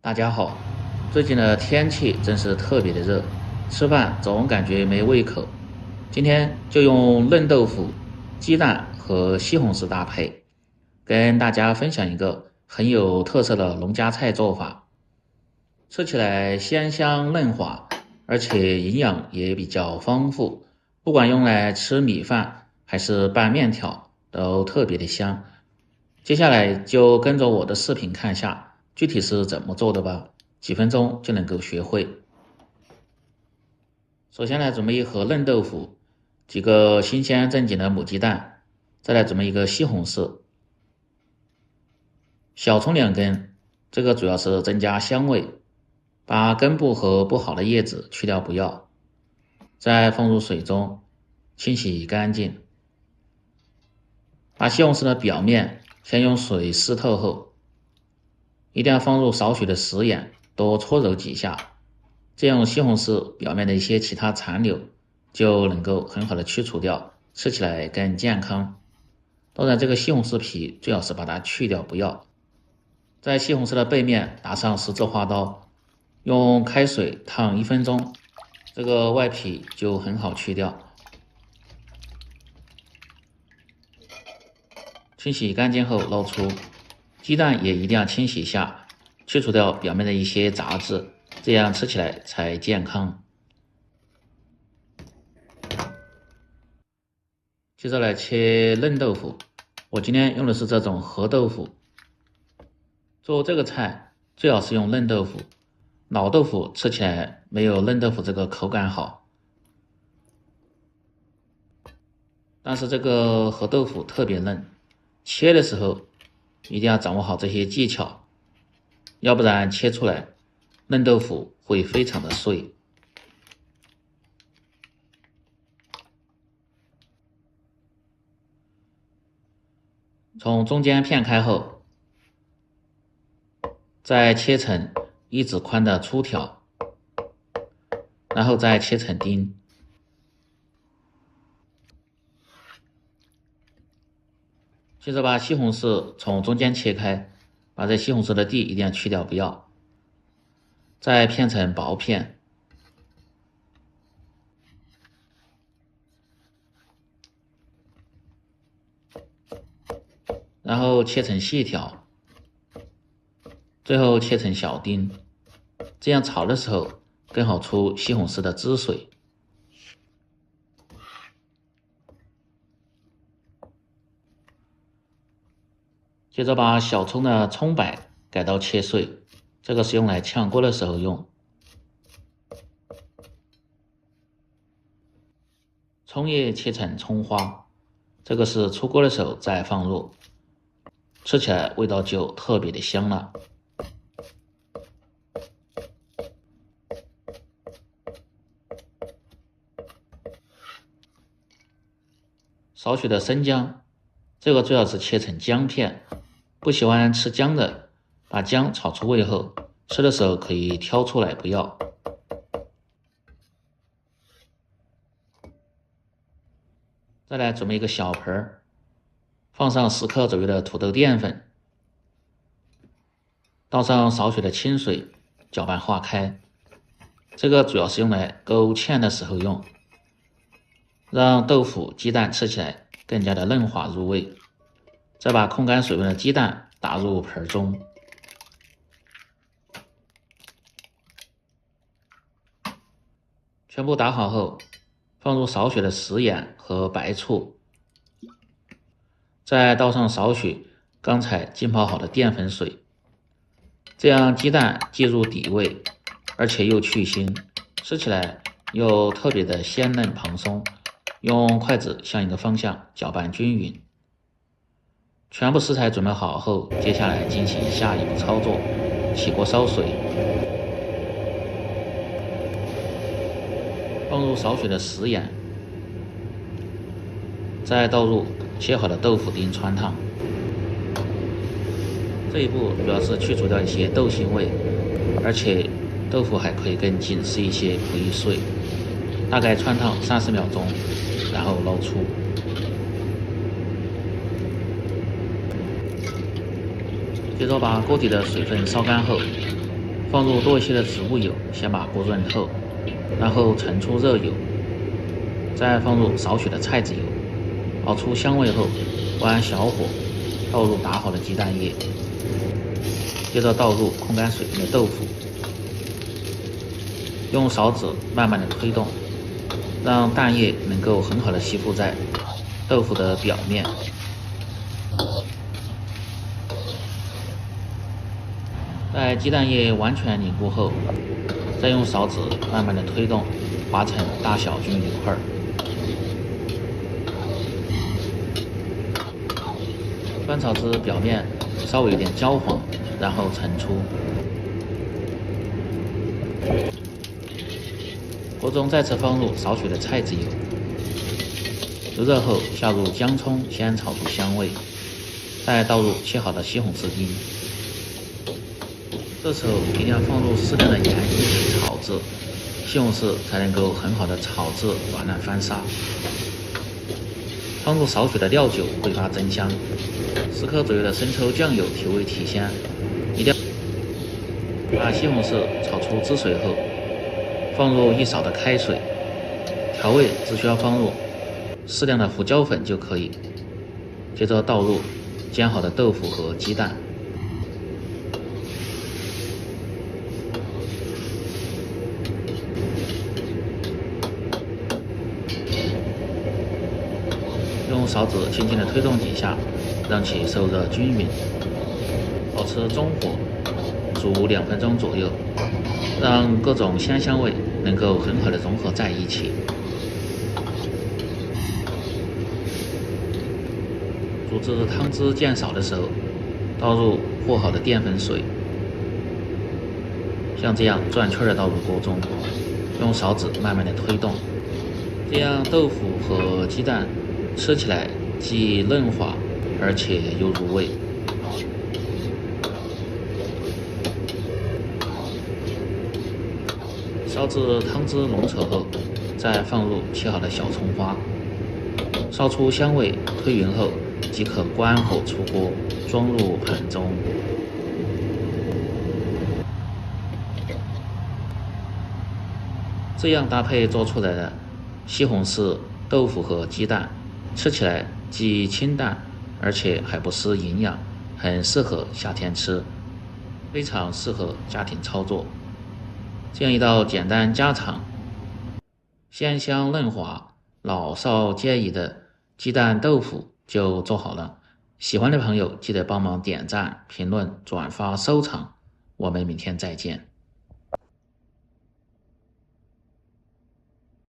大家好，最近的天气真是特别的热，吃饭总感觉没胃口。今天就用嫩豆腐、鸡蛋和西红柿搭配，跟大家分享一个很有特色的农家菜做法，吃起来鲜香嫩滑，而且营养也比较丰富，不管用来吃米饭还是拌面条，都特别的香。接下来就跟着我的视频看下具体是怎么做的吧，几分钟就能够学会。首先来准备一盒嫩豆腐，几个新鲜正经的母鸡蛋，再来准备一个西红柿，小葱2根，这个主要是增加香味，把根部和不好的叶子去掉不要，再放入水中清洗干净。把西红柿的表面先用水湿透后，一定要放入少许的食盐，多搓揉几下，这样西红柿表面的一些其他残留就能够很好的去除掉，吃起来更健康。当然这个西红柿皮最好是把它去掉不要。在西红柿的背面打上十字花刀，用开水烫1分钟，这个外皮就很好去掉。清洗干净后捞出，鸡蛋也一定要清洗一下，去除掉表面的一些杂质，这样吃起来才健康。接着来切嫩豆腐，我今天用的是这种核豆腐。做这个菜最好是用嫩豆腐，老豆腐吃起来没有嫩豆腐这个口感好。但是这个核豆腐特别嫩，切的时候一定要掌握好这些技巧，要不然切出来嫩豆腐会非常的碎。从中间片开后，再切成1指宽的粗条，然后再切成丁。接着把西红柿从中间切开，把这西红柿的蒂一定要去掉不要，再片成薄片，然后切成细条，最后切成小丁，这样炒的时候更好出西红柿的汁水。接着把小葱的葱白改刀切碎，这个是用来炝锅的时候用。葱叶切成葱花，这个是出锅的时候再放入，吃起来味道就特别的香了。少许的生姜，这个最好是切成姜片，不喜欢吃姜的，把姜炒出味后，吃的时候可以挑出来不要。再来准备一个小盆，放上10克左右的土豆淀粉，倒上少许的清水，搅拌化开。这个主要是用来勾芡的时候用，让豆腐、鸡蛋吃起来更加的嫩滑入味。再把控干水分的鸡蛋打入盆中，全部打好后，放入少许的食盐和白醋，再倒上少许刚才浸泡好的淀粉水，这样鸡蛋既入底味，而且又去腥，吃起来又特别的鲜嫩蓬松。用筷子向一个方向搅拌均匀。全部食材准备好后，接下来进行下一步操作，起锅烧水，放入少许的食盐，再倒入切好的豆腐丁汆烫。这一步主要是去除掉一些豆腥味，而且豆腐还可以更紧实一些，不易碎。大概汆烫30秒钟，然后捞出。接着把锅底的水分烧干后，放入多一些的植物油，先把锅润透，然后盛出热油，再放入少许的菜籽油，熬出香味后，关小火，倒入打好的鸡蛋液，接着倒入控干水分的豆腐，用勺子慢慢的推动，让蛋液能够很好的吸附在豆腐的表面。在鸡蛋液完全凝固后，再用勺子慢慢的推动，划成大小均匀的块儿。翻炒至表面稍微有点焦黄，然后盛出。锅中再次放入少许的菜籽油，油热后下入姜葱，先炒出香味，再倒入切好的西红柿丁。这时候一定要放入适量的盐一起炒制，西红柿才能够很好的炒至软烂翻沙。放入少许的料酒挥发增香，10克左右的生抽酱油提味提鲜。一定要把西红柿炒出汁水后，放入1勺的开水，调味只需要放入适量的胡椒粉就可以。接着倒入煎好的豆腐和鸡蛋。用勺子轻轻的推动几下，让其受热均匀，保持中火煮2分钟左右，让各种鲜香味能够很好的融合在一起。煮至汤汁渐少的时候，倒入和好的淀粉水，像这样转圈的倒入锅中，用勺子慢慢的推动，这样豆腐和鸡蛋吃起来既嫩滑，而且又入味。烧至汤汁浓稠后，再放入切好的小葱花，烧出香味，推匀后即可关火出锅，装入盘中。这样搭配做出来的西红柿、豆腐和鸡蛋，吃起来既清淡，而且还不失营养，很适合夏天吃，非常适合家庭操作。这样一道简单家常、鲜香嫩滑、老少皆宜的鸡蛋豆腐就做好了。喜欢的朋友记得帮忙点赞、评论、转发、收藏。我们明天再见。